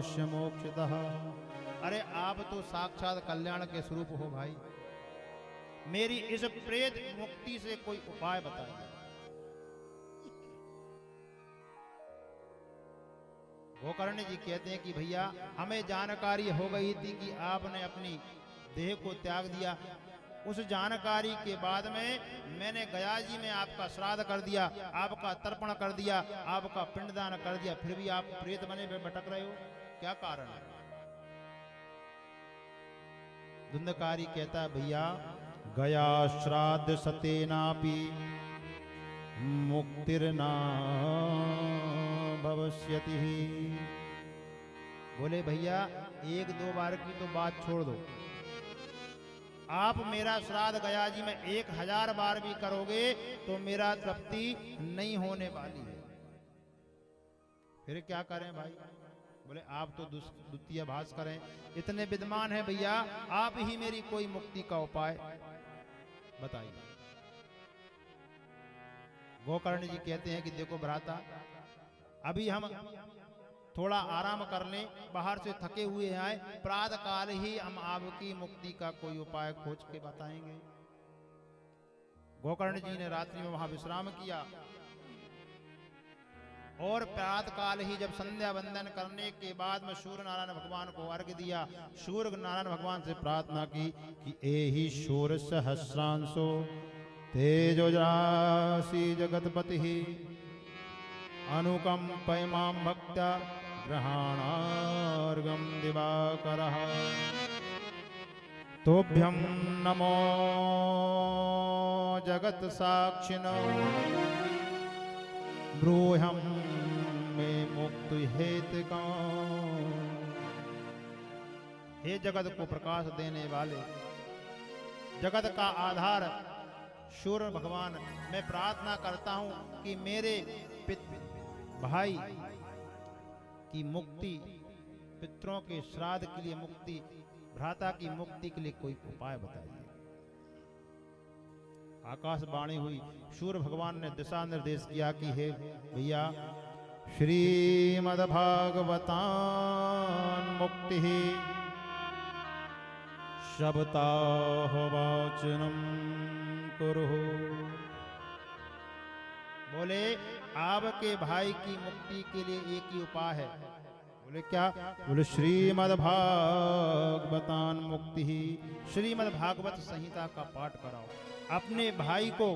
भवस्य मोक्षतः। अरे आप तो साक्षात कल्याण के स्वरूप हो भाई, मेरी इस प्रेत मुक्ति से कोई उपाय बताइए। गोकर्ण जी कहते हैं कि भैया हमें जानकारी हो गई थी कि आपने अपनी देह को त्याग दिया। उस जानकारी के बाद में मैंने गया जी में आपका श्राद्ध कर दिया, आपका तर्पण कर दिया, आपका पिंडदान कर दिया, फिर भी आप प्रेत बने भटक रहे हो, क्या कारण है? धुंधकारी कहता है भैया गया श्राद्ध सतेनापि मुक्तिर्ना भविष्यति। बोले भैया एक दो बार की तो बात छोड़ दो, आप मेरा श्राद्ध गया जी में 1000 बार भी करोगे तो मेरा तृप्ति नहीं होने वाली है। फिर क्या करें भाई? बोले आप तो द्वितीय भास करें, इतने विद्वान हैं भैया, आप ही मेरी कोई मुक्ति का उपाय बताइए। गोकर्ण जी कहते हैं कि देखो भ्राता, अभी हम थोड़ा आराम कर लें, बाहर से थके हुए आए, प्रातः काल ही हम आपकी मुक्ति का कोई उपाय खोज के बताएंगे। गोकर्ण जी ने रात्रि में वहां विश्राम किया और प्रातः काल ही जब संध्या वंदन करने के बाद में सूर्य नारायण भगवान को अर्घ्य दिया, सूर्य नारायण भगवान से प्रार्थना की कि एहि शूर सहस्रांशो तेजोराशि जगतपति अनुकंपय मां भक्त्या ग्रहाणार्घं दिवाकरः। तोभ्यं नमो जगत साक्षिणो ब्रूहं मे मुक्ति हेतुकम्। हे जगत को प्रकाश देने वाले, जगत का आधार सूर्य भगवान, मैं प्रार्थना करता हूं कि मेरे भाई की मुक्ति, पितरों के श्राद्ध के लिए मुक्ति, भ्राता की मुक्ति के लिए कोई उपाय बताइए। आकाशवाणी हुई, सूर्य भगवान ने दिशा निर्देश किया कि हे भैया श्रीमद्भागवतां मुक्ति शब्दाह वाचनम कुरु। बोले आपके भाई की मुक्ति के लिए एक ही उपाय है। बोले क्या? बोले श्रीमद्भागवतां मुक्ति ही, श्रीमद्भागवत संहिता का पाठ कराओ, अपने भाई को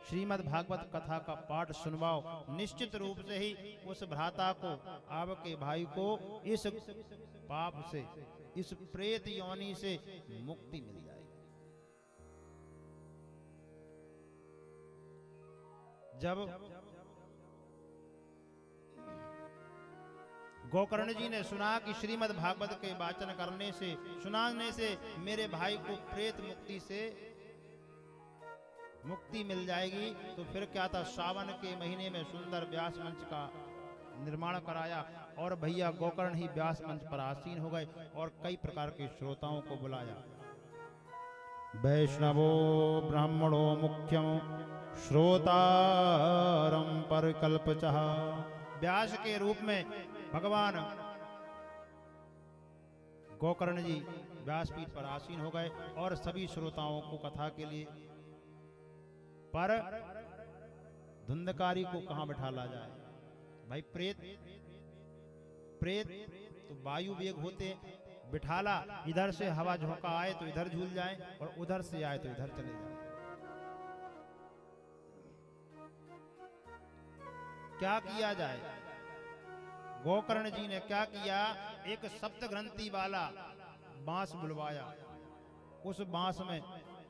श्रीमद्भागवत कथा का पाठ सुनवाओ। निश्चित रूप से ही उस भ्राता को, आपके भाई को इस पाप से, इस प्रेत योनि से मुक्ति मिल जाएगी। जब गोकर्ण जी ने सुना कि श्रीमद् भागवत के वाचन करने से, सुनाने से मेरे भाई को प्रेत मुक्ति से मुक्ति मिल जाएगी, तो फिर क्या था, सावन के महीने में सुंदर व्यास मंच का निर्माण कराया और भैया गोकर्ण ही व्यास मंच पर आसीन हो गए और कई प्रकार के श्रोताओं को बुलाया। वैष्णवो ब्राह्मणो मुख्यम श्रोतारम परिकल्पचः। व्यास के रूप में भगवान गोकर्ण जी व्यासपीठ पर आसीन हो गए और सभी श्रोताओं को कथा के लिए। पर धुंधकारी को कहां बैठाला जाए भाई? प्रेत तो वायु वेग होते, बिठाला, इधर से हवा झोंका आए तो इधर झूल जाए और उधर से आए तो इधर चले जाए। क्या किया जाए? गोकर्ण जी ने क्या किया, एक सप्त ग्रंथि वाला बांस बुलवाया। उस बांस में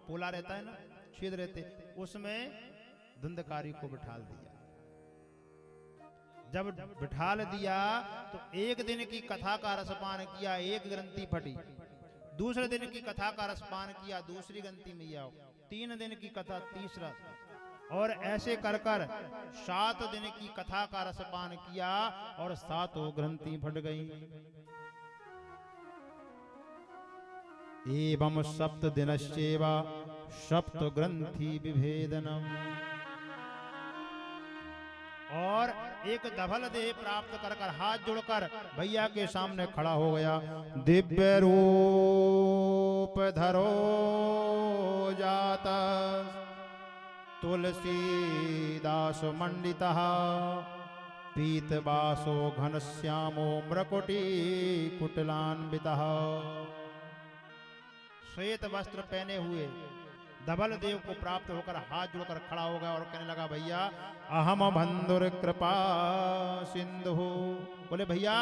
पोला रहता है ना, छेद रहते, उसमें धुंधकारी को बिठाल दिया। जब बिठाल दिया तो एक दिन की कथा का रसपान किया, एक ग्रंथि फटी। दूसरे दिन की कथा का रसपान किया, दूसरी ग्रंथि में आओ। 3 दिन की कथा, तीसरा, और ऐसे कर कर 7 दिन की कथा का रसपान किया और 7 ग्रंथि फट गई। एवं 7 दिनश्चैव सप्त ग्रंथि विभेदनम। और एक धवल देह प्राप्त कर कर हाथ जोड़कर भैया के सामने खड़ा हो गया। दिव्य रूप धरो जाता तुलसीदास मंडितः पीतवासो घनश्यामो मृकुटी कुटिलान्वितः। श्वेत वस्त्र पहने हुए धवल देव को प्राप्त होकर हाथ जोड़कर खड़ा हो गया और कहने लगा, भैया अहम बंधुर कृपा सिंधु। बोले भैया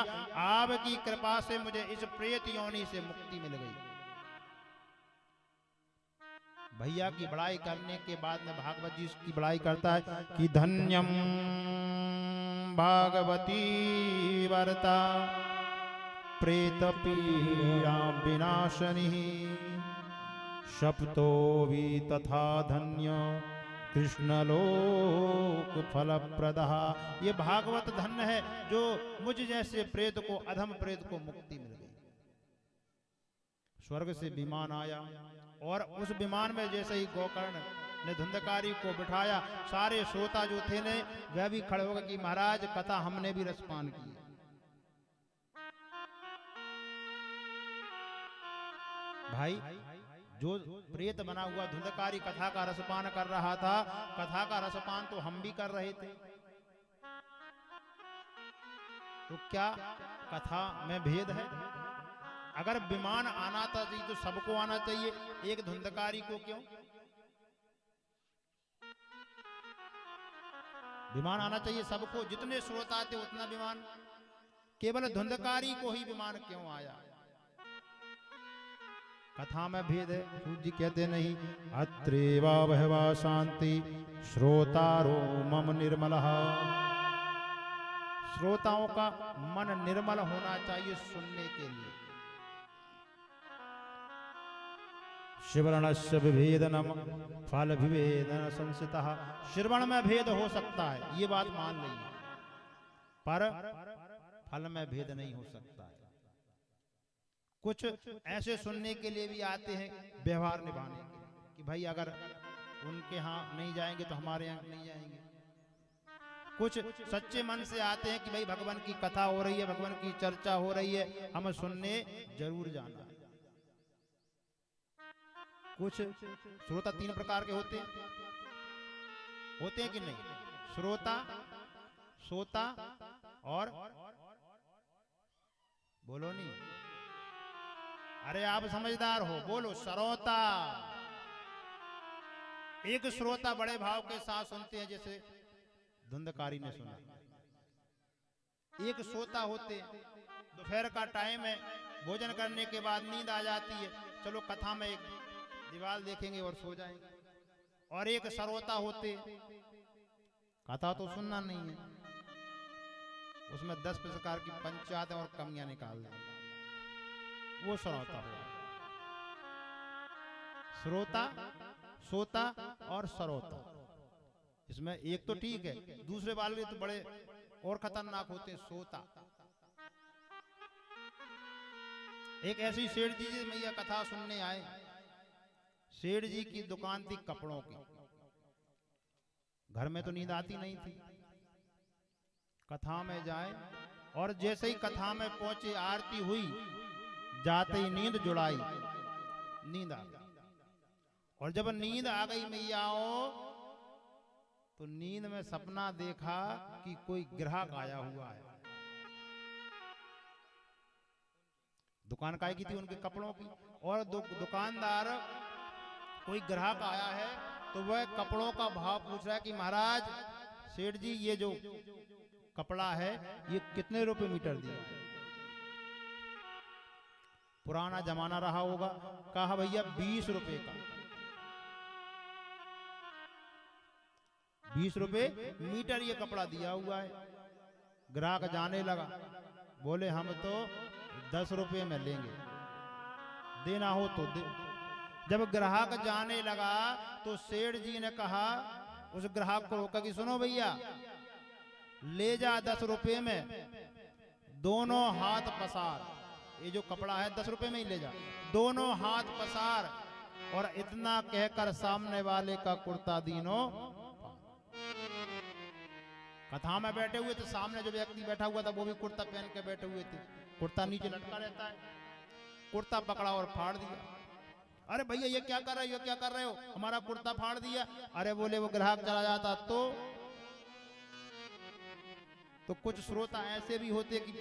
आपकी कृपा से मुझे इस प्रेत योनि से मुक्ति मिल गई। भैया की बड़ाई करने के बाद में भागवत जी की बड़ाई करता है कि धन्यम भागवती वर्ता प्रेत पीड़ा विनाशनी शप्तो भी तथा धन्य कृष्णलोक फलप्रदः। ये भागवत धन्य है जो मुझ जैसे प्रेत को, अधम प्रेत को मुक्ति मिल गई। स्वर्ग से विमान आया और उस विमान में जैसे ही गोकर्ण ने धुंधकारी को बिठाया, सारे श्रोता जो थे ने वह भी खड़े हो गए कि महाराज कथा हमने भी रसपान की। भाई जो प्रेत बना हुआ धुंधकारी कथा का रसपान कर रहा था, कथा का रसपान तो हम भी कर रहे थे, तो क्या कथा में भेद है? अगर विमान आना था तो सबको आना चाहिए, एक धुंधकारी को क्यों? विमान आना चाहिए सबको, जितने श्रोता थे उतना विमान, केवल धुंधकारी को ही विमान क्यों आया? कथा में भेद है। सूत जी कहते नहीं, अत्रेवा बहवा शांति श्रोतारो मम निर्मलः। श्रोताओं का मन निर्मल होना चाहिए सुनने के लिए। श्रवणस्य विभेदनम फल विभेदन संसितः। श्रवण में भेद हो सकता है, ये बात मान लीजिए, पर फल में भेद नहीं हो सकता है। कुछ ऐसे सुनने के लिए भी आते हैं व्यवहार निभाने के लिए कि भाई अगर उनके यहाँ नहीं जाएंगे तो हमारे यहाँ नहीं जाएंगे। कुछ सच्चे मन से आते हैं कि भाई भगवान की कथा हो रही है, भगवान की चर्चा हो रही है, हमें सुनने जरूर जाना है। कुछ श्रोता तीन प्रकार के होते हैं कि नहीं? श्रोता, सोता और बोलो नहीं, अरे आप समझदार हो, बोलो श्रोता। एक श्रोता बड़े भाव के साथ सुनते हैं जैसे धुंधकारी ने सुना। एक श्रोता होते हैं, दोपहर का टाइम है, भोजन करने के बाद नींद आ जाती है, चलो कथा में एक दीवार देखेंगे और सो जाएंगे। और एक श्रोता होते, कथा तो सुनना नहीं है, उसमें 10 प्रकार की पंचायतें और कमियां निकाल देंगे, वो श्रोता हो। श्रोता, सोता और श्रोता, इसमें एक तो ठीक है, दूसरे वाले तो बड़े और खतरनाक होते हैं। सोता, एक ऐसी सेठ जी मैया कथा सुनने आए। सेठ जी की दुकान थी कपड़ों की, घर में तो नींद आती नहीं थी, कथा में जाए और जैसे ही कथा में पहुंचे, आरती हुई, जाते ही नींद जुड़ाई, नींद आ गई। और जब नींद आ गई मैयाओ, तो नींद में सपना देखा कि कोई ग्राहक आया हुआ है। दुकान काय की थी? उनके कपड़ों की। और दुकानदार, कोई ग्राहक आया है तो वह कपड़ों का भाव पूछ रहा है कि महाराज, सेठ जी ये जो कपड़ा है ये कितने रुपए मीटर दिया? पुराना जमाना रहा होगा, कहा भैया 20 रुपए का। 20 रुपए मीटर ये कपड़ा दिया हुआ है। ग्राहक जाने लगा, बोले हम तो 10 रुपए में लेंगे, देना हो तो दे। जब ग्राहक जाने लगा तो सेठ जी ने कहा उस ग्राहक को रोका कि सुनो भैया, ले जा 10 रुपए में, दोनों हाथ पसार, ये जो कपड़ा है 10 रुपए में ही ले जा, दोनों हाथ पसार। और इतना कहकर सामने वाले का कुर्ता दीनो, कथा में बैठे हुए थे, सामने जो व्यक्ति बैठा हुआ था वो भी कुर्ता पहन के बैठे हुए थे। कुर्ता नीचे लटका रहता है, कुर्ता पकड़ा और फाड़ दिया। अरे भैया ये क्या कर रहे हो, क्या कर रहे हो, हमारा कुर्ता फाड़ दिया। अरे बोले वो ग्राहक चला जाता तो कुछ श्रोता ऐसे भी होते कि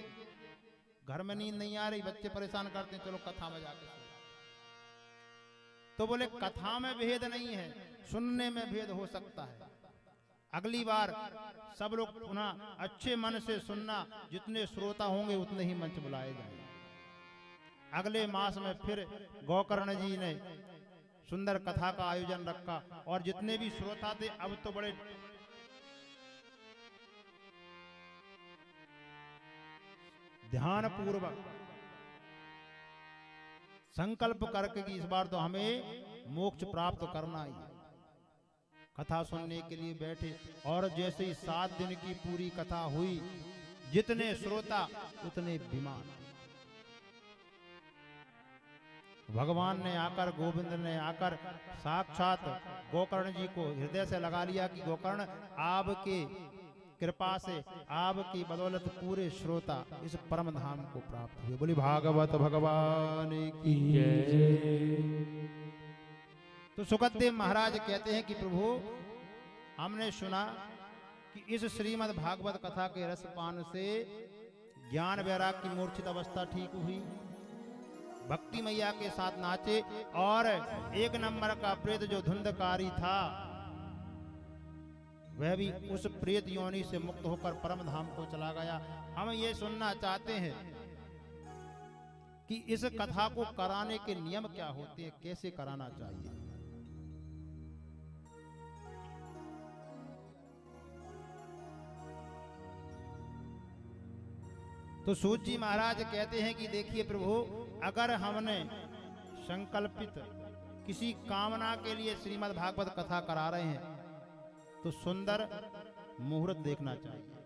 घर में नींद नहीं आ रही, बच्चे परेशान करते हैं, चलो कथा में जाके तो बोले कथा में भेद नहीं है, सुनने में भेद हो सकता है। अगली बार सब लोग पुनः अच्छे मन से सुनना, जितने श्रोता होंगे उतने ही मंच बुलाए जाएंगे। अगले मास में फिर गोकर्ण जी ने सुंदर कथा का आयोजन रखा और जितने भी श्रोता थे अब तो बड़े ध्यान पूर्वक संकल्प करके कि इस बार तो हमें मोक्ष प्राप्त करना ही है। कथा सुनने के लिए बैठे और जैसे ही 7 दिन की पूरी कथा हुई, जितने श्रोता उतने बीमार। भगवान ने आकर, गोविंद ने आकर साक्षात गोकर्ण जी को हृदय से लगा लिया कि गोकर्ण आपके कृपा से, आपकी बदौलत पूरे श्रोता इस परम धाम को प्राप्त हुए। बोली भागवत भगवान की जय। तो सुखदेव महाराज कहते हैं कि प्रभु हमने सुना कि इस श्रीमद् भागवत कथा के रसपान से ज्ञान वैराग की मूर्छित अवस्था ठीक हुई, भक्ति मैया के साथ नाचे और 1 नंबर का प्रेत जो धुंधकारी था वह भी उस प्रेत योनि से मुक्त होकर परम धाम को चला गया। हम ये सुनना चाहते हैं कि इस कथा को कराने के नियम क्या होते हैं, कैसे कराना चाहिए। तो सूत जी महाराज कहते हैं कि देखिए प्रभु, अगर हमने संकल्पित किसी कामना के लिए श्रीमद् भागवत कथा करा रहे हैं तो सुंदर मुहूर्त देखना चाहिए,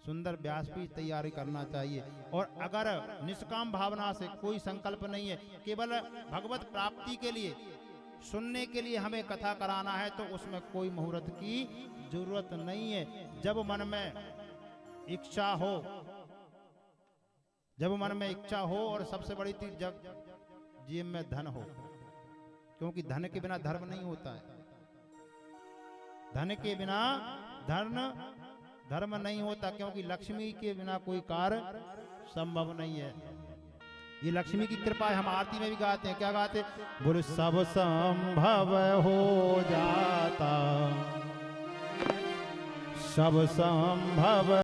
सुंदर व्यासपीठ तैयारी करना चाहिए। और अगर निष्काम भावना से कोई संकल्प नहीं है, केवल भगवत प्राप्ति के लिए, सुनने के लिए हमें कथा कराना है, तो उसमें कोई मुहूर्त की जरूरत नहीं है। जब मन में इच्छा हो, जब मन में इच्छा हो, और सबसे बड़ी चीज जब जेब में धन हो, क्योंकि धन के बिना धर्म नहीं होता है, धन के बिना धर्म नहीं होता, क्योंकि लक्ष्मी के बिना कोई कार्य संभव नहीं है। ये लक्ष्मी की कृपा है। हम आरती में भी गाते हैं, क्या गाते, बोले सब संभव हो जाता, सब संभव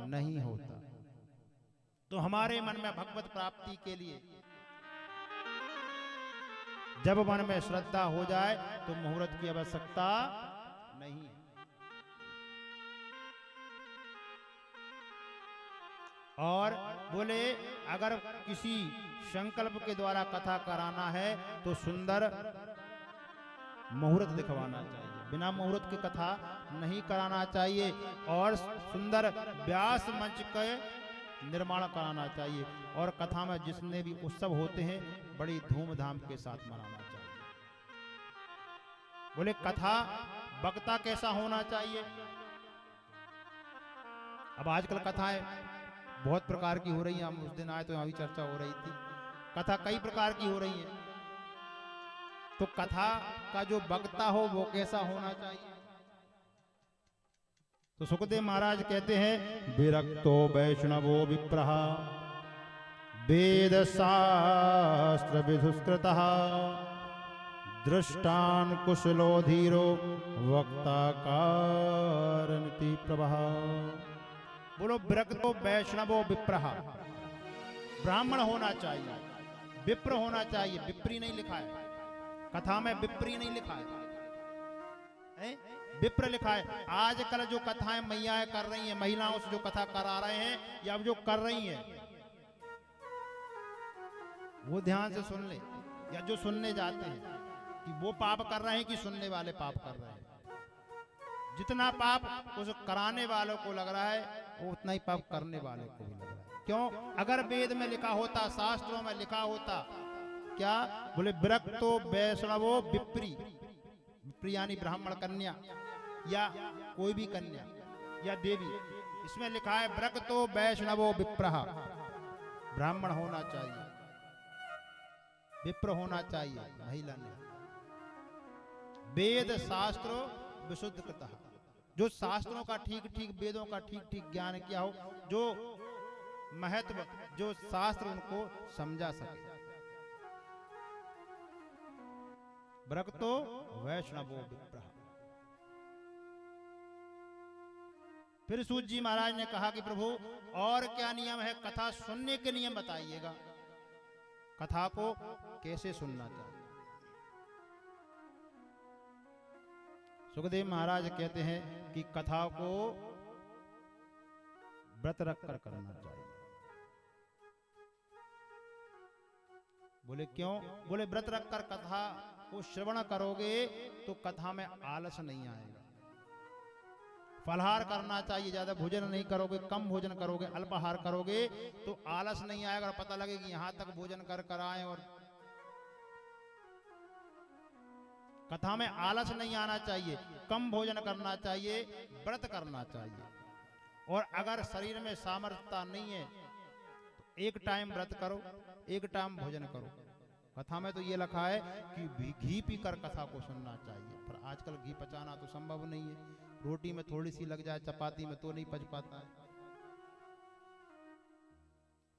नहीं होता। तो हमारे मन में भगवत प्राप्ति के लिए जब मन में श्रद्धा हो जाए तो मुहूर्त की आवश्यकता नहीं है। और बोले अगर किसी संकल्प के द्वारा कथा कराना है तो सुंदर मुहूर्त दिखवाना चाहिए, बिना मुहूर्त की कथा नहीं कराना चाहिए, और सुंदर व्यास मंच का निर्माण कराना चाहिए, और कथा में जितने भी उत्सव होते हैं बड़ी धूमधाम के साथ मनाना चाहिए। बोले कथा वक्ता कैसा होना चाहिए। अब आजकल कथाएं बहुत प्रकार की हो रही हैं, हम उस दिन आए तो यहाँ भी चर्चा हो रही थी, कथा कई प्रकार की हो रही है। तो कथा का जो वक्ता हो वो कैसा होना चाहिए। तो सुखदेव महाराज कहते हैं, विरक्तो वैष्णवो विप्रः वेद शास्त्र विधुष्कृतः दृष्टान कुशलो धीरो वक्ता कारणति प्रभः। बोलो विरक्तो वैष्णवो विप्रः, ब्राह्मण होना चाहिए, विप्र होना चाहिए। विप्री नहीं लिखा है कथा में, विप्री नहीं लिखा है, विप्र लिखा है। आजकल जो कथाएं मैयाएं कर रही हैं, महिलाओं से जो कथा करा रहे हैं या जो कर रही हैं, वो ध्यान से सुन ले, या जो सुनने जाते हैं कि वो पाप कर रहे हैं कि सुनने वाले पाप कर रहे हैं। जितना पाप उस कराने वालों को लग रहा है, वो उतना ही पाप करने वाले को भी लग रहा है। क्यों? अगर वेद में लिखा होता, शास्त्रों में लिखा होता, क्या बोले, विरक्तो वैष्णवो विप्री, विप्री यानी ब्राह्मण कन्या या कोई भी कन्या या देवी, इसमें लिखा है विरक्तो वैष्णवो विप्रः, ब्राह्मण होना चाहिए, विप्र होना चाहिए महिला ने। वेद शास्त्रो विशुद्ध कृतः, जो शास्त्रों का ठीक ठीक, वेदों का ठीक ठीक ज्ञान किया हो, जो महत्व, जो शास्त्र उनको समझा सके। विरक्तो वैष्णवो विप्रः। फिर सूत जी महाराज ने कहा कि प्रभु और क्या नियम है, कथा सुनने के नियम बताइएगा, कथा को कैसे सुनना चाहिए। सुखदेव महाराज कहते हैं कि कथा को व्रत रखकर करना चाहिए। बोले क्यों? बोले व्रत रखकर कथा को श्रवण करोगे तो कथा में आलस नहीं आएगा। फलहार करना चाहिए, ज्यादा भोजन नहीं करोगे, कम भोजन करोगे, अल्पाहार करोगे तो आलस नहीं आएगा। पता लगे कि यहां तक भोजन कर कर आए, और कथा में आलस नहीं आना चाहिए, कम भोजन करना चाहिए, व्रत करना चाहिए। और अगर शरीर में सामर्थ्यता नहीं है तो एक टाइम व्रत करो, एक टाइम भोजन करो। कथा में तो ये लिखा है कि घी पीकर कथा को सुनना चाहिए, पर आजकल घी पचाना तो संभव नहीं है। रोटी में थोड़ी सी लग जाए, चपाती में तो नहीं पच पाता है।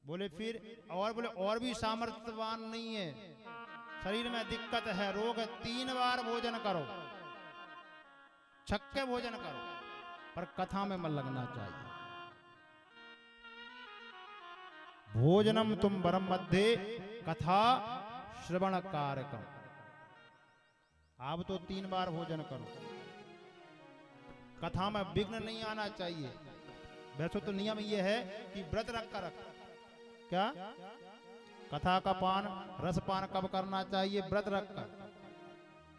बोले फिर बोले और भी सामर्थ्यवान नहीं है, शरीर में दिक्कत है, रोग है, 3 बार भोजन करो, छक्के भोजन करो, पर कथा में मन लगना चाहिए। भोजनम तुम वरम मध्ये कथा श्रवण कारकम। आप तो 3 बार भोजन करो, कथा में विघ्न नहीं आना चाहिए। वैसे तो नियम यह है कि व्रत रख कर रख, क्या कथा का पान, रसपान कब करना चाहिए? व्रत रखकर।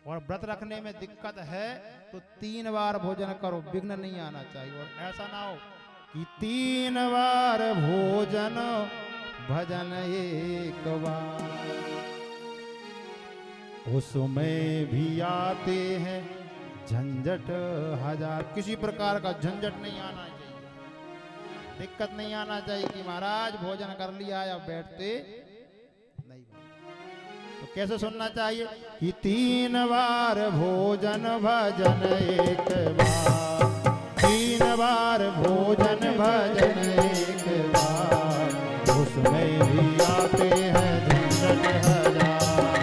और व्रत रखने में दिक्कत है तो 3 बार भोजन करो, विघ्न नहीं आना चाहिए। और ऐसा ना हो कि 3 बार भोजन भजन एक बार, उसमें भी आते हैं झंझट हजार। किसी प्रकार का झंझट नहीं आना चाहिए, दिक्कत नहीं आना चाहिए कि महाराज भोजन कर लिया या बैठते नहीं। तो कैसे सुनना चाहिए कि 3 बार भोजन भजन एक बार, 3 बार भोजन भजन एक बार, उसमें भी आते हैं झंझट हजार,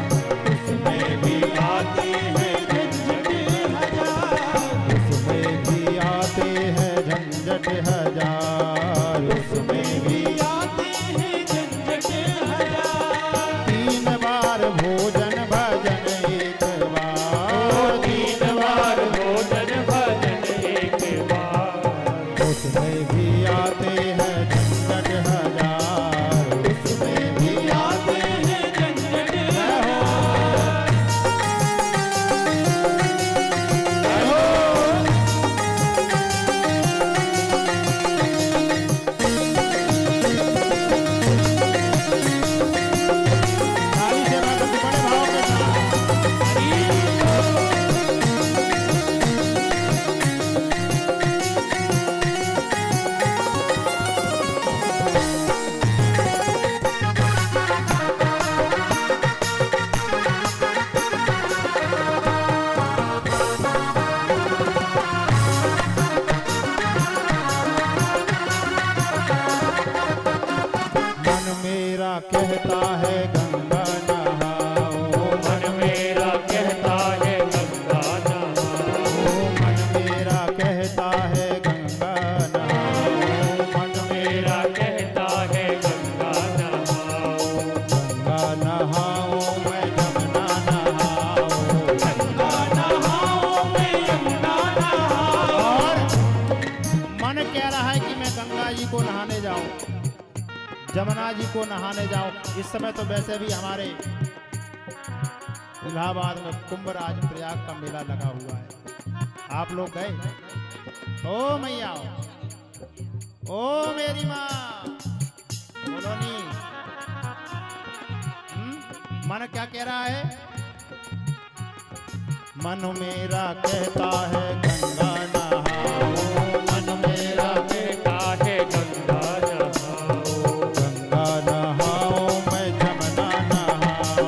उसमें भी आते हैं झंझट हजार, उसमें भी आते हैं झंझट हजार, उसमें भी आते हैं झंझट हजार। 3 बार भोजन भजन एक बार, 3 बार भोजन भजन एक बार, उसमें भी आते हैं झंझट हजार, उसमें भी आते नहाऊं मैं जमुना नहाऊं, गंगा नहाऊं मैं यमुना नहाऊं। और मन कह रहा है कि मैं गंगा जी को नहाने जाऊं, जमुना जी को नहाने जाऊं। इस समय तो वैसे भी हमारे इलाहाबाद में कुंभराज प्रयाग का मेला लगा हुआ है, आप लोग गए? ओ मैया, ओ मेरी माँ, बोलो नी। मन क्या कह रहा है? मन मेरा कहता है गंगा नहाओ, मन मेरा कहता है गंगा नहाओ, गंगा नहाओ मैं जमुना नहाओ,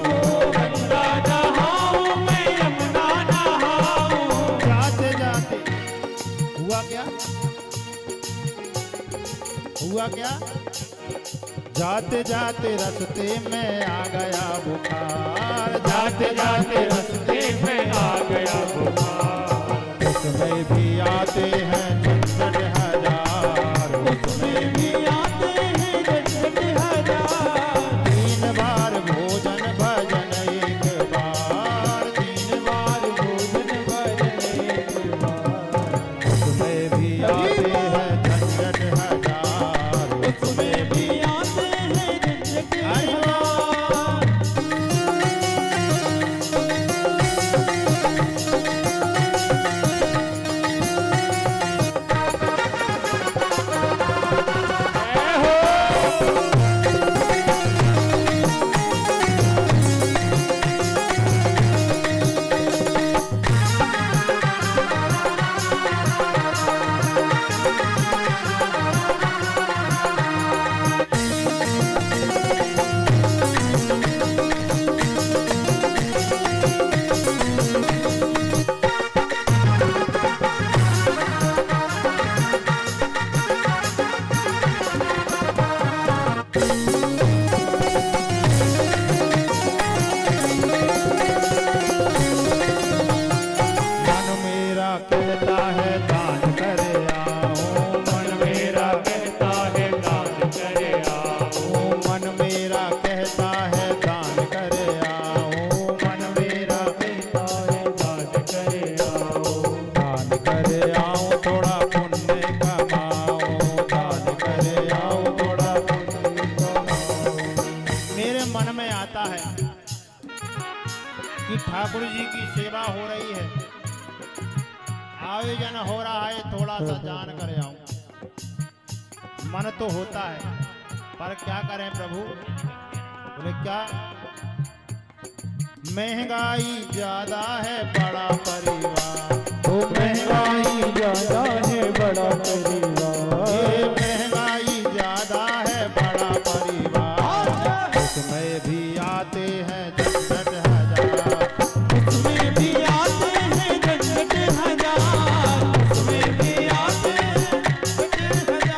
गंगा नहाऊं मैं यमुना नहाऊं। जाते जाते हुआ क्या? हुआ क्या? जाते जाते रास्ते में आ गया बुखार, जाते जाते रास्ते में आ गया बुखार, उसमें भी आते हैं झंझट हजार, उसमें भी आते हैं झंझट हजार। 3 बार भोजन भजन एक बार, 3 बार भोजन भजन एक बार, उसमें भी आते हैं झंझट हजार, उसमें भी आते हैं झंझट हजार। मन मेरा कहता है दान करे आओ, मन मेरा कहता है दान करे आओ, मन मेरा कहता है दान करे आओ, मन मेरा कहता है दान करे आओ, दान करे आओ थोड़ा पुण्य कमाओ, दान करे आओ थोड़ा पुण्य कमाओ। मेरे मन में आता है कि ठाकुर जी की सेवा हो रही है, आयोजन हो रहा है, थोड़ा सा दान कर आऊं। मन तो होता है, पर क्या करें प्रभु? बोले क्या? महंगाई ज्यादा है बड़ा परिवार, तो महंगाई ज्यादा है बड़ा परिवार, ये महंगाई ज्यादा है बड़ा परिवार, उसमें भी आते हैं झंझट हजार, उसमें भी आते हैं झंझट हजार, उसमें भी आते हैं झंझट हजार।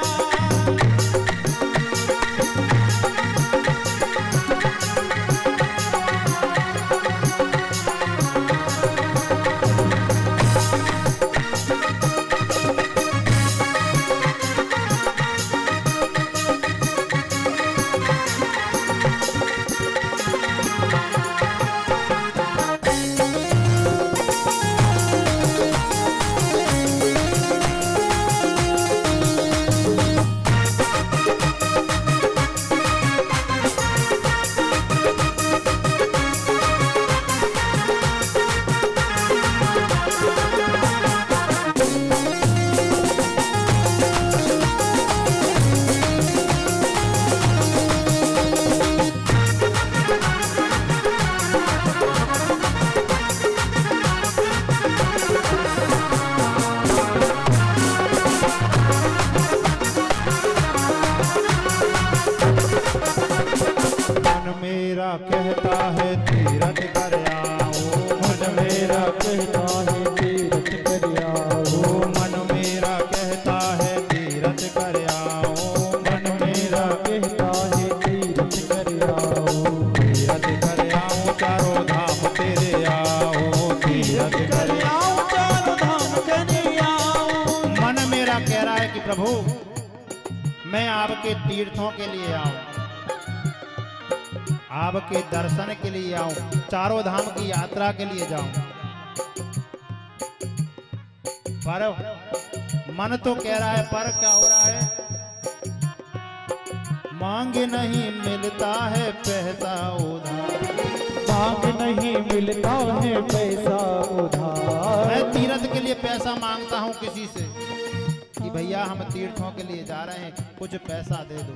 मेरा कहता है तीरथ कर आओ, मन मेरा कहता है तीरथ कर आओ, मन मेरा कहता है तीरथ कर आओ, मन मेरा कहता है तीरथ कर आओ, तीरथ कर आओ चारों धाम तेरे आओ, तीरथ कर आओ चारों धाम करे आओ। मन मेरा कह रहा है कि प्रभु मैं आपके तीर्थों के लिए आऊं, आपके दर्शन के लिए आऊं, चारों धाम की यात्रा के लिए जाऊं, पर मन तो कह रहा है, पर क्या हो रहा है? मांग नहीं मिलता है पैसा उधार, मांग नहीं मिलता है पैसा उधार। मैं तीर्थ के लिए पैसा मांगता हूं किसी से कि भैया हम तीर्थों के लिए जा रहे हैं, कुछ पैसा दे दो।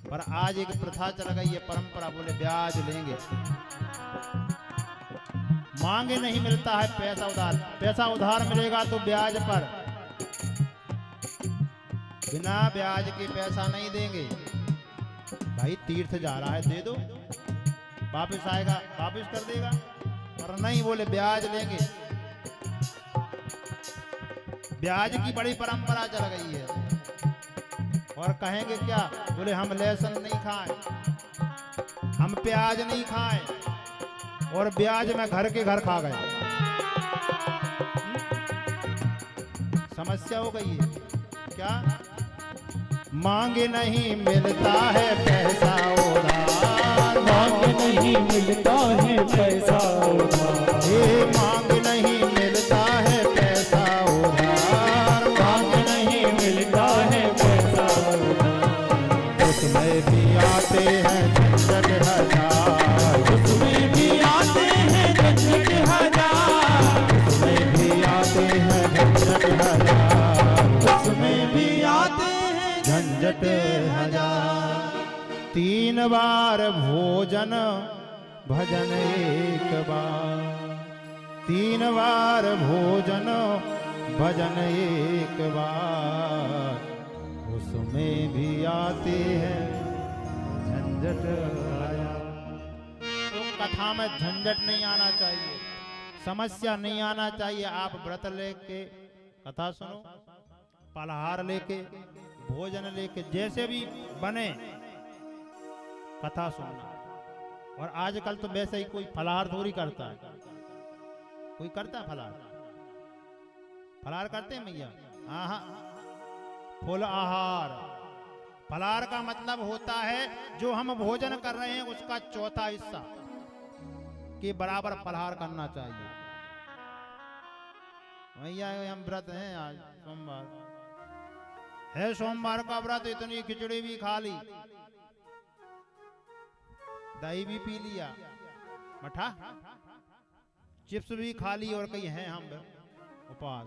पर आज एक प्रथा चल गई है, परंपरा, बोले ब्याज लेंगे। मांगे नहीं मिलता है पैसा उधार, पैसा उधार मिलेगा तो ब्याज पर, बिना ब्याज के पैसा नहीं देंगे। भाई तीर्थ जा रहा है, दे दो, वापस आएगा वापस कर देगा, पर नहीं, बोले ब्याज लेंगे। ब्याज की बड़ी परंपरा चल गई है। और कहेंगे क्या? बोले हम लहसुन नहीं खाएं, हम प्याज नहीं खाएं, और ब्याज में घर के घर खा गए। समस्या हो गई है क्या? मांगे नहीं मिलता है पैसा उधार, मांग नहीं मिलता है पैसा उधार। ये मांग नहीं मिलता है पैसा उधार, मांग नहीं मिलता है पैसा उधार। उसमें भी आते हैं झंझट हजार, उसमें भी आते हैं झंझट हजार, उसमें भी आते हैं झंझट हजार, उसमें भी आते हैं झंझट हजार। 3 बार भोजन भजन एक बार, 3 बार भोजन भजन एक बार, उसमें भी आते हैं झंझट हजार। तो कथा में झंझट नहीं आना चाहिए, समस्या नहीं आना चाहिए। आप व्रत लेके कथा सुनो, पलहार लेके, भोजन लेके, जैसे भी बने कथा सुनना। और आजकल तो वैसे ही कोई फलाहार थोड़ी करता है, कोई करता है फलाहार? फलाहार करते हैं मैया? हाँ, फुल आहार। फलाहार का मतलब होता है जो हम भोजन कर रहे हैं उसका चौथा हिस्सा के बराबर फलाहार करना चाहिए। मैया हम व्रत हैं, आज सोमवार है, सोमवार का व्रत, इतनी खिचड़ी भी खा ली, दही भी पी लिया, मठा चिप्स भी खा ली, और कहीं हैं हम उपवास,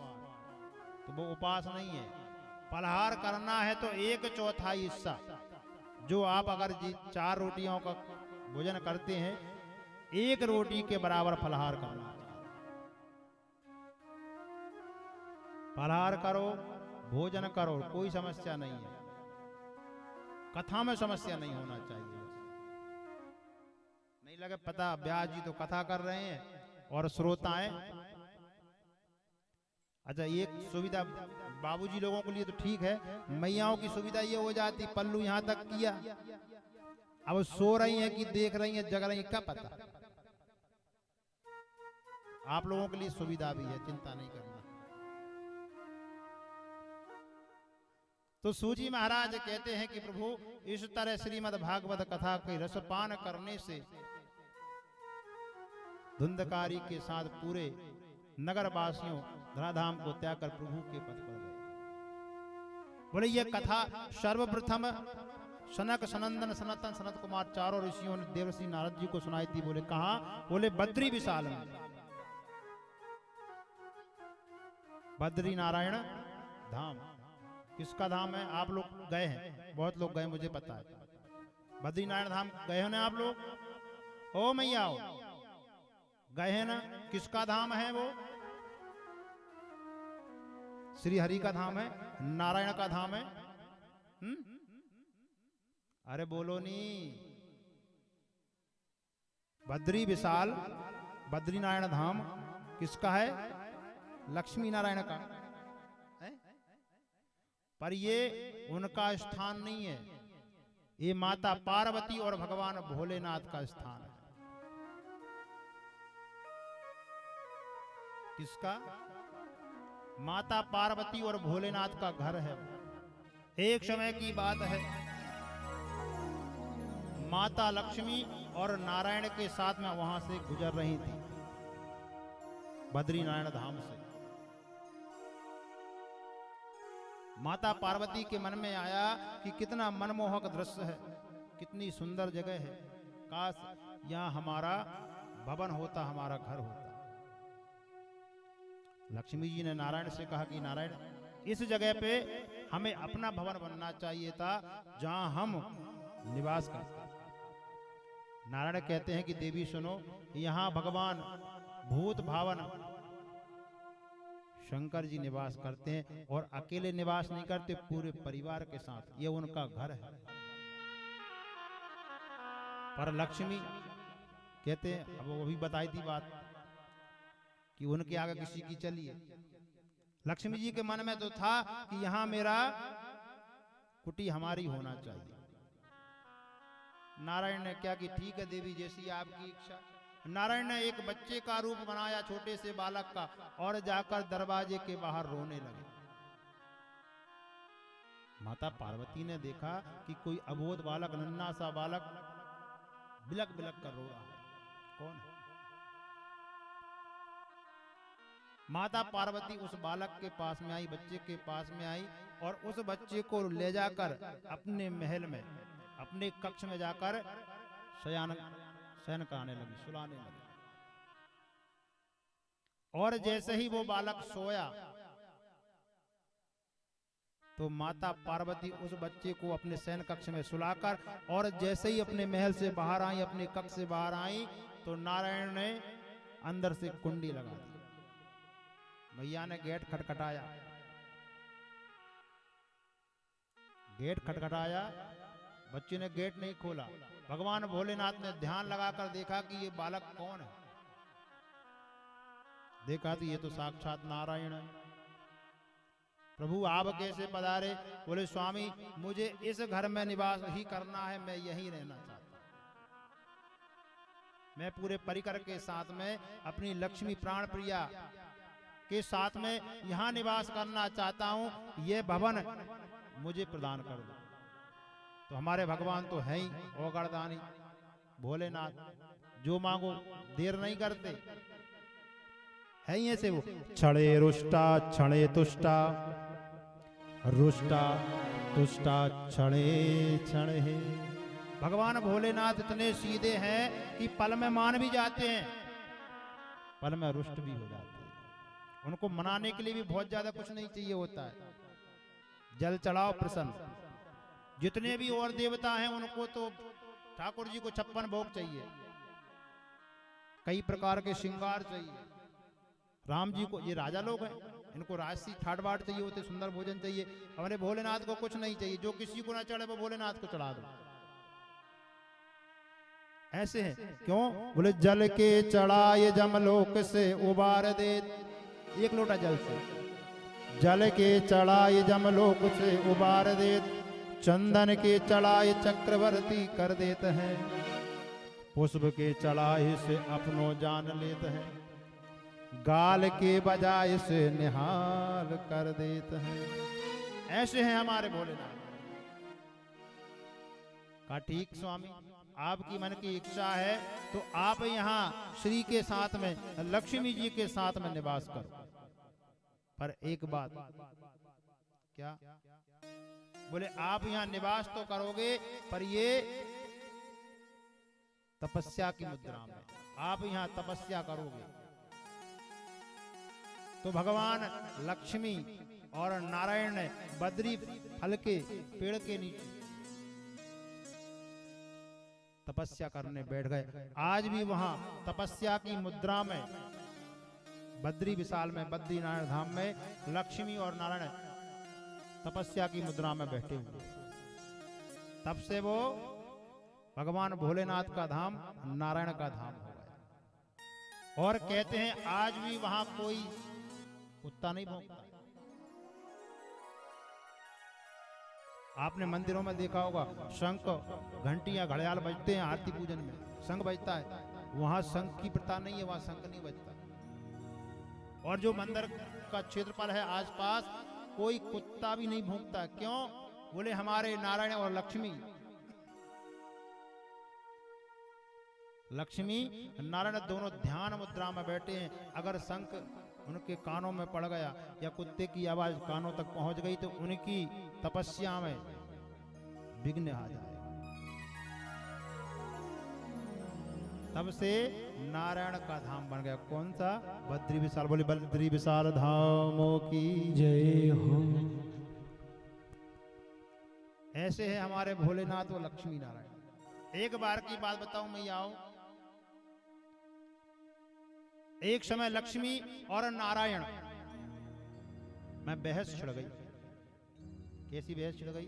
तो वो उपवास नहीं है। फलाहार करना है तो 1/4 हिस्सा, जो आप अगर 4 रोटियों का भोजन करते हैं, 1 रोटी के बराबर फलाहार करना। फलाहार करो, भोजन करो, कोई समस्या नहीं है। कथा में समस्या नहीं होना चाहिए। नहीं लगे पता, ब्यास जी तो कथा कर रहे हैं और श्रोताएं। अच्छा, एक सुविधा बाबूजी लोगों के लिए तो ठीक है, मैयाओं की सुविधा ये हो जाती, पल्लू यहां तक किया, अब सो रही हैं कि देख रही हैं, जग रही हैं, क्या पता। आप लोगों के लिए सुविधा भी है, चिंता नहीं करना। तो सूजी महाराज कहते हैं कि प्रभु, इस तरह श्रीमद् भागवत कथा के रसपान करने से धुंधकारी के साथ पूरे नगर वासियों धराधाम को त्याग कर प्रभु के पद पर गए। बोले ये कथा सर्वप्रथम सनक, सनंदन, सनातन, सनत कुमार चारों ऋषियों ने देवर्षि नारद जी को सुनाई थी। बोले कहाँ? बोले बद्री विशाल में, बद्री नारायण धाम। किसका धाम है? आप लोग गए हैं, बहुत लोग गए, मुझे पता है। बद्रीनारायण धाम गए हो ना आप लोग? ओ मैया गए हैं ना? किसका धाम है वो? श्री हरि का धाम है, नारायण का धाम है। अरे बोलो नी। बद्री विशाल बद्रीनारायण धाम किसका है? लक्ष्मी नारायण का है? पर ये उनका स्थान नहीं है, ये माता पार्वती और भगवान भोलेनाथ का स्थान है। किसका? माता पार्वती और भोलेनाथ का घर है। एक समय की बात है, माता लक्ष्मी और नारायण के साथ में वहां से गुजर रही थी, बद्री नारायण धाम से। माता पार्वती के मन में आया कि कितना मनमोहक दृश्य है, कितनी सुंदर जगह है, काश यहाँ हमारा भवन होता, हमारा घर होता। लक्ष्मी जी ने नारायण से कहा कि नारायण, इस जगह पे हमें अपना भवन बनना चाहिए था जहां हम निवास करते। नारायण कहते हैं कि देवी सुनो, यहां भगवान भूत भावन शंकर जी निवास करते हैं और अकेले निवास नहीं करते, पूरे परिवार के साथ, ये उनका घर है। पर लक्ष्मी कहते हैं, अब वो भी बताई थी बात कि उनके आगे किसी की चलिए। लक्ष्मी जी के मन में तो था कि यहां मेरा कुटी हमारी होना चाहिए। नारायण ने क्या कि ठीक है देवी, जैसी आपकी इच्छा। नारायण ने एक बच्चे का रूप बनाया, छोटे से बालक का, और जाकर दरवाजे के बाहर रोने लगे। माता पार्वती ने देखा कि कोई अबोध बालक, नन्हा सा बालक बिलक बिलक कर रो रहा है, कौन है? माता पार्वती उस बालक के पास में आई, बच्चे के पास में आई, और उस बच्चे को ले जाकर अपने महल में, अपने कक्ष में जाकर शयन कराने लगी, सुलाने लगी। और जैसे ही वो बालक सोया तो माता पार्वती उस बच्चे को अपने शयन कक्ष में सुलाकर, और जैसे ही अपने महल से बाहर आई, अपने कक्ष से बाहर आई, तो नारायण ने अंदर से कुंडी लगा दी। मैया ने गेट खटखटाया, गेट खटखटाया, बच्चे ने गेट नहीं खोला। भगवान भोलेनाथ ने ध्यान लगाकर देखा कि ये बालक कौन है। देखा तो ये तो साक्षात नारायण है। प्रभु आप कैसे पधारे? बोले स्वामी, मुझे इस घर में निवास ही करना है, मैं यही रहना चाहता हूं। मैं पूरे परिकर के साथ में अपनी लक्ष्मी प्राण प्रिया के साथ में यहां निवास करना चाहता हूं, ये भवन मुझे प्रदान कर दो। तो हमारे भगवान तो है ही ओगरदानी भोलेनाथ, जो मांगो देर नहीं करते, है ही ऐसे वो। क्षणे रुष्टा क्षणे तुष्टा, रुष्टा तुष्टा क्षणे क्षणे। भगवान भोलेनाथ इतने सीधे हैं कि पल में मान भी जाते हैं, पल में रुष्ट भी हो जाते हैं। उनको मनाने के लिए भी बहुत ज्यादा कुछ नहीं चाहिए होता है। जल चढ़ाओ प्रसन्न। जितने भी और देवता हैं उनको तो ठाकुर जी को 56 भोग चाहिए, कई प्रकार के श्रृंगार चाहिए। राम जी को, ये राजा लोग हैं, इनको राजसी ठाट बाट चाहिए होते, सुंदर भोजन चाहिए। हमारे भोलेनाथ को कुछ नहीं चाहिए, जो किसी को ना चढ़े वो भोलेनाथ को चढ़ा दो। ऐसे हैं, क्यों? बोले जल के चढ़ाए जमलोक से उबार दे, एक लोटा जल से, जल के चढ़ाए जमलोक से उबार दे, चंदन के चढ़ाए चक्रवर्ती कर देते हैं, पुष्प के चढ़ाए से अपनो जान लेते हैं, गाल के बजाय से निहाल कर देते हैं। ऐसे हैं हमारे भोलेनाथ। कहा ठीक स्वामी, आपकी मन की इच्छा है तो आप यहाँ श्री के साथ में, लक्ष्मी जी के साथ में निवास करो। पर एक बात, क्या? बोले आप यहाँ निवास तो करोगे, पर ये तपस्या की मुद्रा में, आप यहाँ तपस्या करोगे। तो भगवान लक्ष्मी और नारायण ने बद्री फल के पेड़ के नीचे तपस्या करने बैठ गए। आज भी वहां तपस्या की मुद्रा में, बद्री विशाल में, बद्री नारायण धाम में लक्ष्मी और नारायण तपस्या की मुद्रा में बैठे हुए। तब से वो भगवान भोलेनाथ का धाम नारायण का धाम हो गया। और कहते हैं आज भी वहां कोई कुत्ता नहीं भौंकता। आपने मंदिरों में देखा होगा, शंख घंटियां घड़ियाल बजते हैं आरती पूजन में, शंख बजता है। वहां शंख की प्रथा नहीं है, वहां शंख नहीं बजता। और जो मंदिर का क्षेत्रफल है आसपास, कोई कुत्ता भी नहीं भौंकता। क्यों? बोले हमारे नारायण और लक्ष्मी लक्ष्मी नारायण दोनों ध्यान मुद्रा में बैठे हैं। अगर शंख उनके कानों में पड़ गया या कुत्ते की आवाज कानों तक पहुंच गई तो उनकी तपस्या में विघ्न आ जाएगा। तब से नारायण का धाम बन गया। कौन सा? बद्री विशाल। बोले बद्री विशाल धामों की जय हो। ऐसे है हमारे भोलेनाथ व लक्ष्मी नारायण। एक बार की बात बताऊं मैयाओं, एक समय लक्ष्मी और नारायण में बहस छिड़ गई। कैसी बहस छिड़ गई?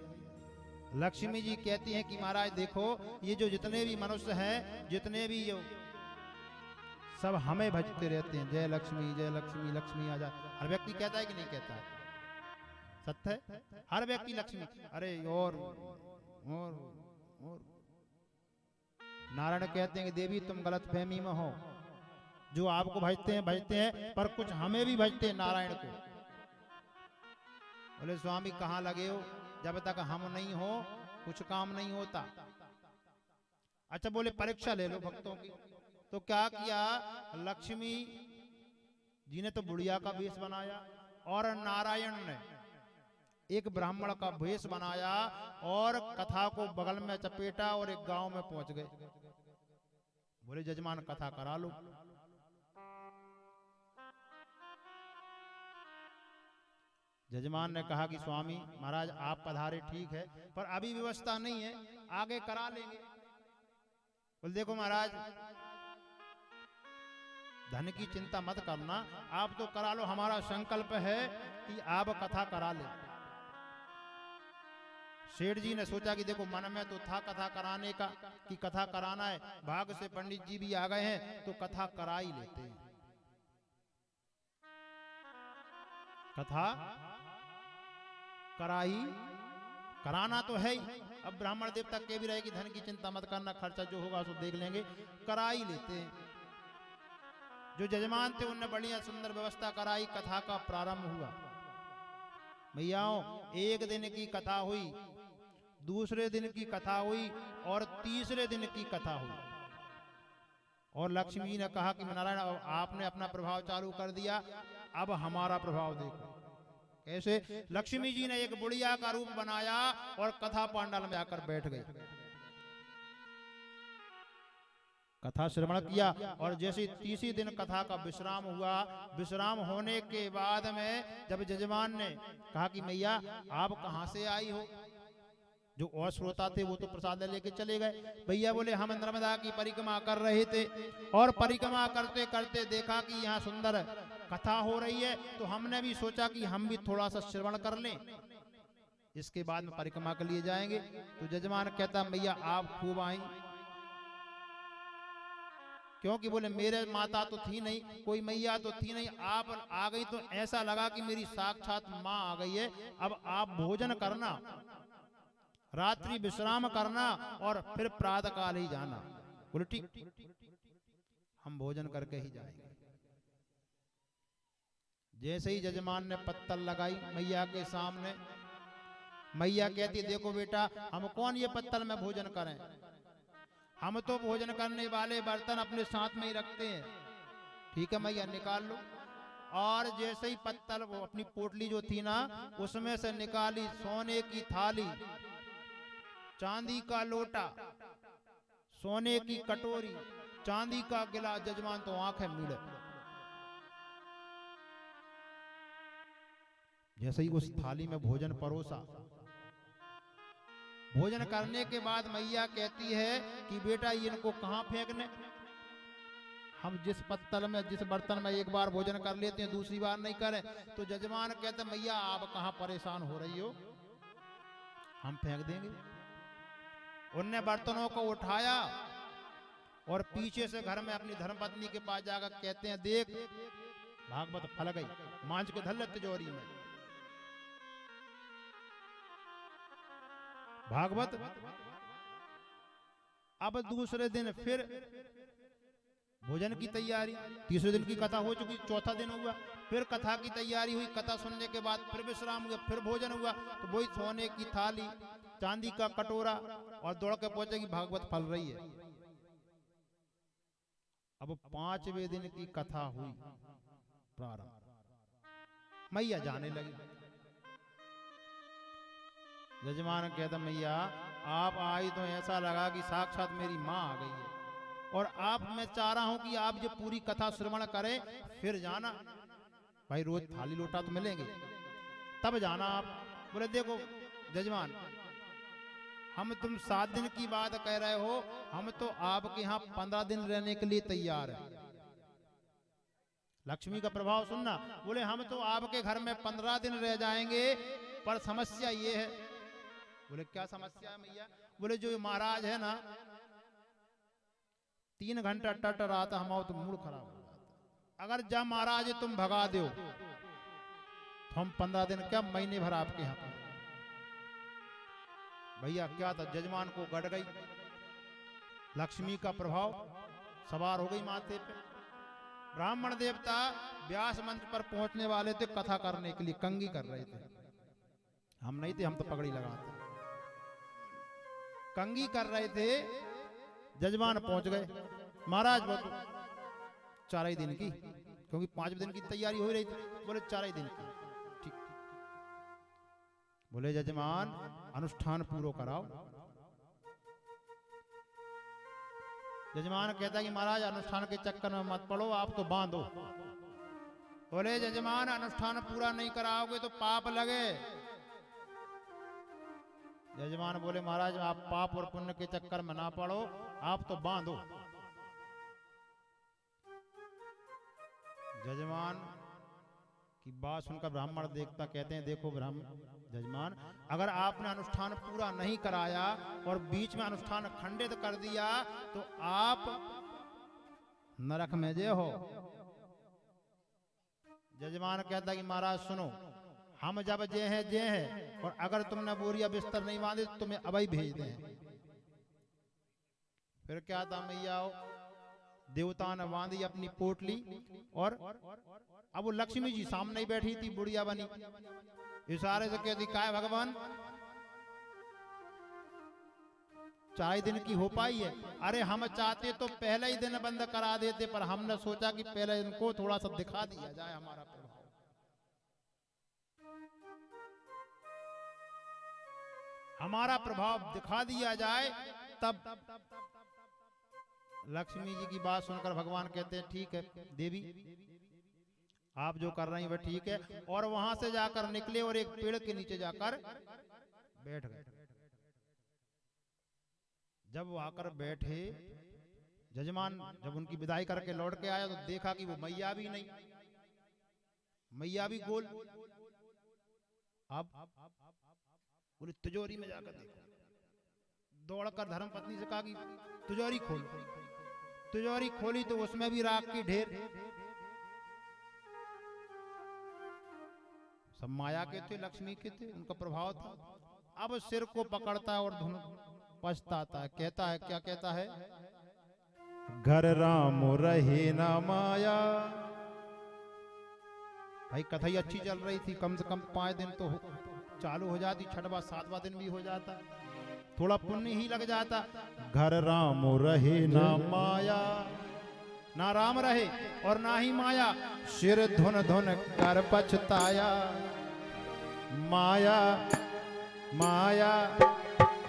लक्ष्मी जी कहती हैं कि महाराज देखो, ये जो जितने भी मनुष्य हैं, जितने भी ये सब हमें भजते रहते हैं, जय लक्ष्मी लक्ष्मी आ जाए। हर व्यक्ति कहता है कि नहीं कहता है? सत्य है, हर व्यक्ति लक्ष्मी। अरे और नारायण कहते हैं कि देवी तुम गलत फहमी में हो, जो आपको भजते हैं पर कुछ हमें भी भजते हैं नारायण को। बोले स्वामी कहाँ लगे हो, जब तक हम नहीं हो कुछ काम नहीं होता। अच्छा बोले परीक्षा ले लो भक्तों की। तो क्या किया, लक्ष्मी जी ने तो बुढ़िया का वेश बनाया और नारायण ने एक ब्राह्मण का वेश बनाया और कथा को बगल में चपेटा और एक गांव में पहुंच गए। बोले जजमान कथा करा लो। जजमान ने कहा कि स्वामी महाराज आप पधारे ठीक है, पर अभी व्यवस्था नहीं है, आगे करा लेंगे। बोले देखो महाराज धन की चिंता मत करना, आप तो करा लो, हमारा संकल्प है कि आप कथा करा ले। सेठ जी ने सोचा कि देखो मन में तो था कथा कराने का कि कथा कराना है, भाग से पंडित जी भी आ गए हैं तो कथा करा ही लेते हैं। कथा कराना तो है ही। अब ब्राह्मण देवता के भी रहे कि धन की चिंता मत करना, खर्चा जो होगा सो देख लेंगे, करा ही लेते हैं। जो जजमान थे उनने बढ़िया सुंदर व्यवस्था कराई, कथा का प्रारंभ हुआ। भैयाओं एक दिन की कथा हुई, दूसरे दिन की कथा हुई और तीसरे दिन की कथा हुई। और लक्ष्मी जी ने कहा कि नारायण आपने अपना प्रभाव चालू कर दिया, अब हमारा प्रभाव देखो। कैसे? लक्ष्मी जी ने एक बुढ़िया का रूप बनाया और कथा पांडाल में आकर बैठ गई। कथा श्रवण किया और जैसे तीसरे दिन कथा का विश्राम हुआ, विश्राम होने के बाद में जब जजमान ने कहा कि मैया आप कहां से आई हो, जो और श्रोता थे वो तो प्रसाद लेके चले गए। भैया बोले हम नर्मदा की परिक्रमा कर रहे थे और परिक्रमा करते करते देखा कि यहाँ सुंदर कथा हो रही है, तो हमने भी सोचा कि हम भी थोड़ा सा श्रवण कर लें, इसके बाद में परिक्रमा के लिए जाएंगे। तो जजमान कहता मैया आप खूब आई, क्योंकि बोले मेरे माता तो थी नहीं, कोई मैया तो थी नहीं, आप आ गई तो ऐसा लगा कि मेरी साक्षात माँ आ गई है। अब आप भोजन करना, रात्रि विश्राम करना और फिर प्रातः काल ही जाना। बोले ठीक, हम भोजन करके ही जाएंगे। जैसे ही जजमान ने पत्तल लगाई मैया के सामने, मैया कहती देखो बेटा हम कौन ये पत्तल में भोजन करें, हम तो भोजन करने वाले बर्तन अपने साथ में ही रखते हैं। ठीक है मैया निकाल लो। और जैसे ही पत्तल वो अपनी पोटली जो थी ना उसमें से निकाली, सोने की थाली, चांदी का लोटा, सोने की कटोरी, चांदी का गिलास, जजमान तो आंखें मीड़े। जैसे ही उस थाली में भोजन परोसा, भोजन करने के बाद मैया कहती है कि बेटा इनको कहां फेंकने, हम जिस पत्तल में जिस बर्तन में एक बार भोजन कर लेते हैं दूसरी बार नहीं करें। तो जजमान कहते मैया आप कहां परेशान हो रही हो, हम फेंक देंगे। उनने बर्तनों को उठाया और पीछे से घर में अपनी धर्मपत्नी के पास जाकर कहते हैं देख भागवत फल गई, मांझ के धर ले तिजोरी में। भागवत। अब दूसरे दिन फिर भोजन की तैयारी, तीसरे दिन की कथा हो चुकी, चौथा दिन हुआ, फिर कथा की तैयारी हुई, कथा सुनने के बाद फिर विश्राम हुआ, फिर भोजन हुआ। तो वही सोने की थाली, चांदी का कटोरा और दौड़ के पहुंचे कि भागवत फल रही है। अब 5वें दिन की कथा हुई प्रारंभ। मैया जाने लगी। यजमान कहता मैया आप आई तो ऐसा लगा कि साक्षात मेरी माँ आ गई है, और आप मैं चाह रहा हूं कि आप जो पूरी कथा श्रवण करें फिर जाना। भाई रोज थाली लोटा तो मिलेंगे, तब जाना आप। बोले देखो यजमान, हम तुम 7 दिन की बात कह रहे हो, हम तो आपके यहाँ 15 दिन रहने के लिए तैयार है। लक्ष्मी का प्रभाव सुनना। बोले हम तो आपके घर में 15 दिन रह जाएंगे, पर समस्या ये है। बोले क्या समस्या है मैया? बोले जो महाराज है ना 3 घंटा टट रहा था, हमारा तो मूड खराब हो जाता। अगर जब महाराज तुम भगा दो तो हम 15 दिन क्या महीने भर आपके यहाँ पर। भैया क्या था, जजमान को गड़ गई, लक्ष्मी का प्रभाव सवार हो गई माथे पे। ब्राह्मण देवता व्यास मंच पर पहुंचने वाले थे कथा करने के लिए, कंगी कर रहे थे। हम नहीं थे, हम तो पगड़ी लगाते। कंगी कर रहे थे, जजमान पहुंच गए। महाराज बोलो 4 ही दिन की, क्योंकि 5 दिन की तैयारी हो रही थी। बोले 4 ही दिन की, ठीक। बोले जजमान अनुष्ठान पूरा कराओ। जजमान कहता कि महाराज अनुष्ठान के चक्कर में मत पड़ो, आप तो बांधो। बोले जजमान अनुष्ठान पूरा नहीं कराओगे तो पाप लगे। यजमान बोले महाराज आप पाप और पुण्य के चक्कर में ना पड़ो, आप तो बांधो। जजमान की बात सुनकर ब्राह्मण देखता, कहते हैं देखो जजमान, अगर आपने अनुष्ठान पूरा नहीं कराया और बीच में अनुष्ठान खंडित कर दिया तो आप नरक में जे हो। जजमान कहता कि महाराज सुनो, हम जब जे हैं और अगर तुमने बोरिया बिस्तर नहीं बांधे तो तुम्हें अभी भेज दें। फिर क्या था मैया, देवता ने बांधी अपनी पोटली, और अब वो लक्ष्मी जी सामने ही बैठी थी, बुढ़िया बनी, इशारे से कहती काय भगवान 4 दिन की हो पाई है? अरे हम चाहते तो पहले ही दिन बंद करा देते, पर हमने सोचा कि पहले इनको थोड़ा सा दिखा दिया जाए हमारा प्रभाव। हमारा प्रभाव दिखा दिया जाए तब। लक्ष्मी जी की बात सुनकर भगवान कहते हैं ठीक है देवी, आप जो कर रही हैं वह ठीक है। और वहां से जाकर निकले और एक पेड़ के नीचे जाकर बैठ गए। जब वो आकर बैठे, जजमान जब उनकी विदाई करके लौट के आया तो देखा कि वो मैया भी नहीं, मैया भी गोल। अब बोले तिजोरी में जाकर देखो। दौड़कर धर्मपत्नी से कहा कि तिजोरी खोलो। तिजोरी खोली तो उसमें भी राख की ढेर। सब माया के थे, लक्ष्मी के थे, उनका प्रभाव था। अब सिर को पकड़ता है और धुन पछताता है, कहता है क्या कहता है, घर राम रहे ना माया। भाई कथा ही अच्छी चल रही थी, कम से कम 5 दिन तो चालू हो जाती, 6वां 7वां दिन भी हो जाता, थोड़ा पुण्य ही लग जाता। घर राम रहे ना माया, ना राम रहे और ना ही माया, सिर धुन धुन कर पछताया। माया माया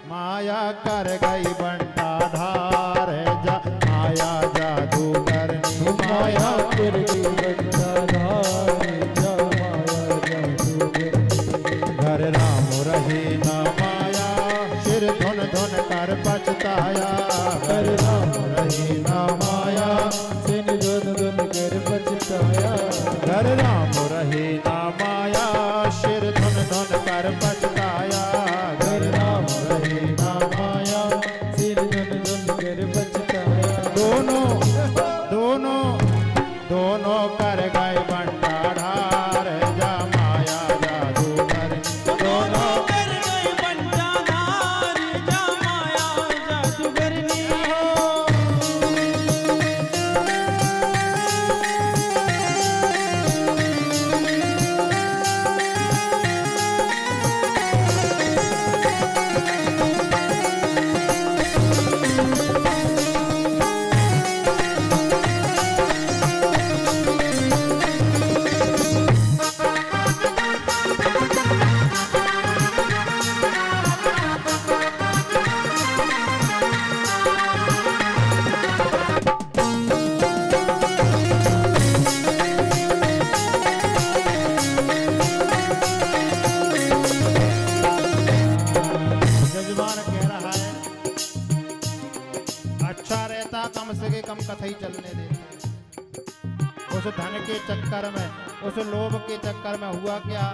माया कर गई बंटा धार, जा माया जादूगरनी माया कर गई बंटा धार, जा माया जादूगरनी। घर राम रहे ना माया, सिर धुन धुन कर पछताया। घर राम रहे ना माया, सिर धुन धुन कर पछताया। घर राम रहे ना माया, सिर धुन धुन कर पछताया। घर राम रहे ना माया, सिर धुन धुन कर पछताया। दोनों दोनों दोनों कर गए बंटा ढार, जा माया जादूगर। दोनों कर गए बंटा धार, जा माया जादूगरनी। देते। उस धन के चक्कर में, उस लोभ के चक्कर में हुआ क्या,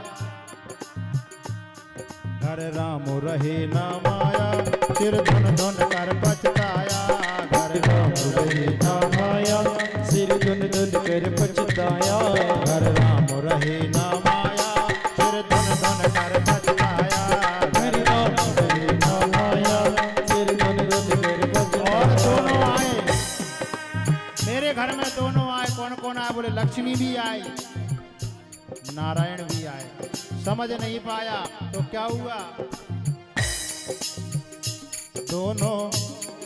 घर राम रहे ना माया, सिर धन धन कर पछताया। घर राम रहे ना माया, सिर धुन धुन कर पछताया। घर राम रहे ना माया, सिर धन धन कर पछताया। घर राम रहे ना माया, सिर धुन धुन कर पछताया। और दोनों आए, मेरे घर में दोनों आए। कौन कौन आए? बोले लक्ष्मी भी आई, नारायण भी आए। समझ नहीं पाया तो क्या हुआ, दोनों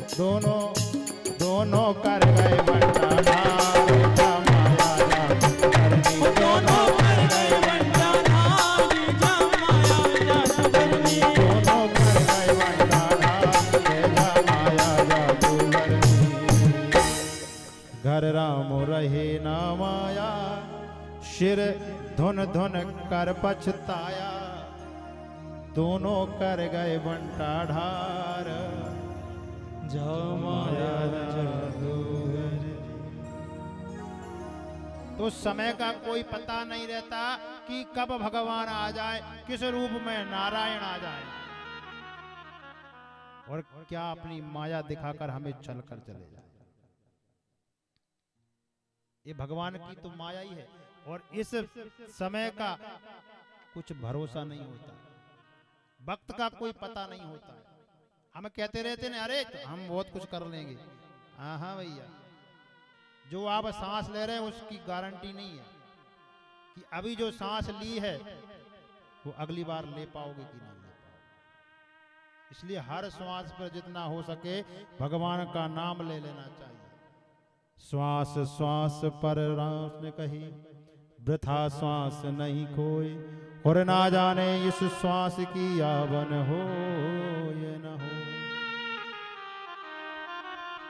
दोनों दोनों कर गए बंटाना। दोनों कर गए बंटाना, जा माया जादू करनी। दोनों कर गए बंटाना, जा माया जादू करनी। घर राम रहे ना माया, सिर धुन धुन कर पछताया। दोनों कर गए बंटा ढार, जा माया जादू करनी। तो समय का कोई पता नहीं रहता कि कब भगवान आ जाए, किस रूप में नारायण आ जाए, और क्या अपनी माया दिखाकर हमें चल कर चले जाए। ये भगवान की तो माया ही है। और इस समय का कुछ भरोसा नहीं होता, वक्त का कोई पता नहीं होता है। हम कहते रहते हैं अरे तो हम बहुत कुछ कर लेंगे। हाँ भैया, जो आप सांस ले रहे हैं उसकी गारंटी नहीं है कि अभी जो सांस ली है वो अगली बार ले पाओगे कि नहीं ले पाओगे। इसलिए हर श्वास पर जितना हो सके भगवान का नाम ले लेना चाहिए। श्वास श्वास पर राम ने कही, वृथा श्वास नहीं कोई, और ना जाने इस श्वास की यावन हो ये न हो।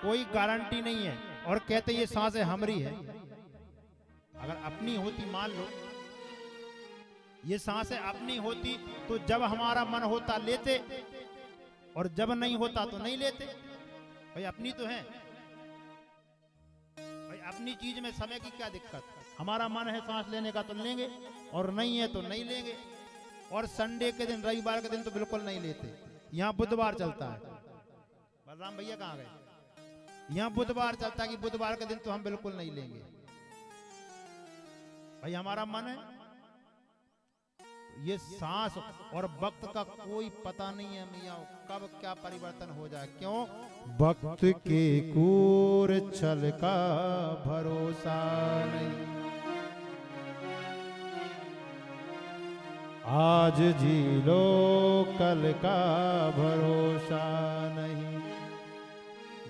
कोई गारंटी नहीं है। और कहते ये सांसें हमारी है, अगर अपनी होती, मान लो ये सांसें अपनी होती तो जब हमारा मन होता लेते, और जब नहीं होता तो नहीं लेते। भाई अपनी तो है भाई, अपनी चीज में समय की क्या दिक्कत। हमारा मन है सांस लेने का तो लेंगे, और नहीं है तो नहीं लेंगे। और संडे के दिन, रविवार के दिन तो बिल्कुल नहीं लेते। यहाँ बुधवार चलता है, बलराम भैया कहाँ गए, यहाँ बुधवार चलता है कि बुधवार के दिन तो हम बिल्कुल नहीं लेंगे। भाई हमारा मन है। ये सांस और वक्त का कोई पता नहीं है मियाँ, कब क्या परिवर्तन हो जाए। क्यों? वक्त के कूर छल का भरोसा नहीं। आज जी लो कल का भरोसा नहीं।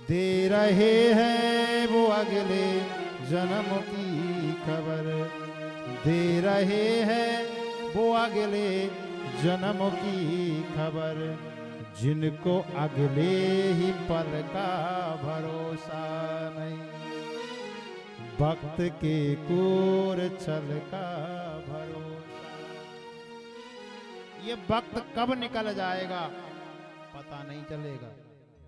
दे रहे हैं वो अगले जन्म की खबर, दे रहे हैं वो अगले जन्म की खबर, जिनको अगले ही पल का भरोसा नहीं। वक्त के कूर छल का भरोसा, ये वक्त कब निकल जाएगा पता नहीं चलेगा।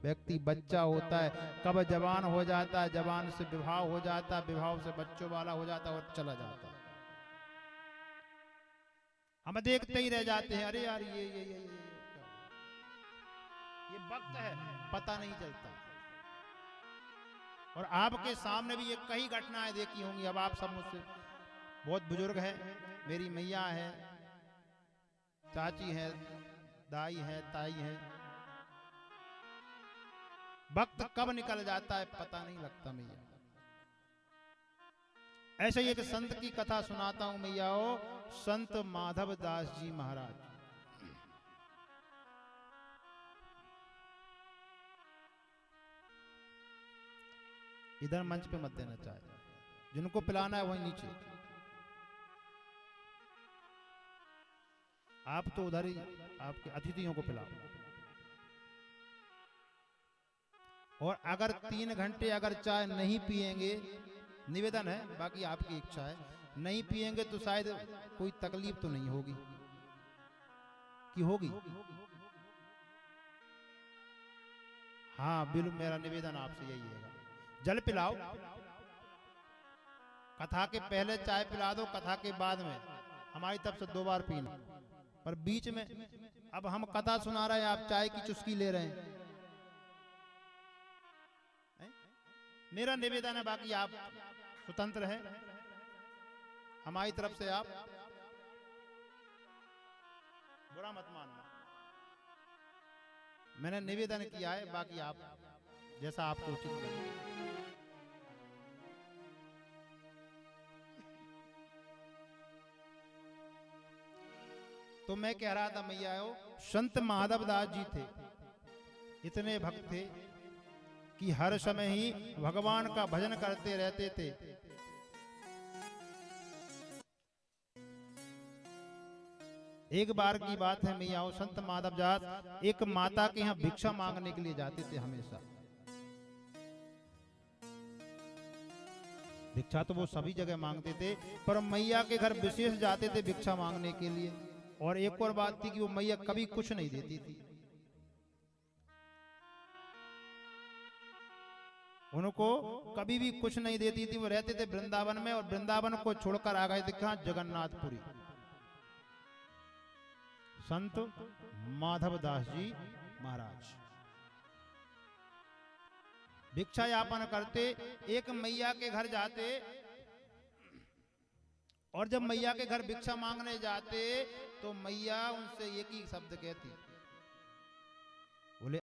व्यक्ति बच्चा होता है, कब जवान हो जाता है, जवान से विवाह हो जाता है, विवाह से बच्चों वाला हो जाता है और चला जाता है। हम देखते ही रह जाते हैं, अरे यार ये वक्त है, पता नहीं चलता। और आपके सामने भी ये कई घटनाएं देखी होंगी। अब आप सब मुझसे बहुत बुजुर्ग हैं, मेरी मैया है, चाची है, दाई है, ताई है। वक्त कब निकल जाता है पता नहीं लगता मैया। ऐसे ही एक संत की कथा सुनाता हूं मैयाओ, संत माधव दास जी महाराज। इधर मंच पे मत देना चाहिए, जिनको पिलाना है वही नीचे। आप तो उधर ही आपके अतिथियों को पिलाओ। और अगर 3 घंटे अगर चाय नहीं पिएंगे, निवेदन है, बाकी आपकी इच्छा है, नहीं पिएंगे तो शायद कोई तकलीफ तो नहीं होगी कि होगी। हाँ बिल्कुल, मेरा निवेदन आपसे यही है, जल पिलाओ, कथा के पहले चाय पिला दो, कथा के बाद में हमारी तरफ से 2 बार पीना, पर बीच में अब हम कथा सुना रहे हैं, आप चाय की चुस्की ले रहे हैं। मेरा निवेदन है, बाकी आप स्वतंत्र हैं, हमारी तरफ से आप बुरा मत मानना। मैंने निवेदन किया है, बाकी आप जैसा आपको उचित लगे। तो मैं कह रहा था मैया, संत माधव दास जी थे, इतने भक्त थे कि हर समय ही भगवान का भजन करते रहते थे। एक बार की बात है मैया, संत माधव दास एक माता के यहाँ भिक्षा मांगने के लिए जाते थे हमेशा। भिक्षा तो वो सभी जगह मांगते थे, पर मैया के घर विशेष जाते थे भिक्षा मांगने के लिए। और एक और बात थी कि वो मैया कभी कुछ नहीं देती थी, उनको कभी भी कुछ नहीं देती थी। वो रहते थे वृंदावन में, और वृंदावन को छोड़कर आ गए थे कहां? जगन्नाथपुरी। संत माधव दास जी महाराज भिक्षा यापन करते, एक मैया के घर जाते, और जब मैया के घर भिक्षा मांगने जाते तो मैया उनसे एक ही शब्द कहती, बोले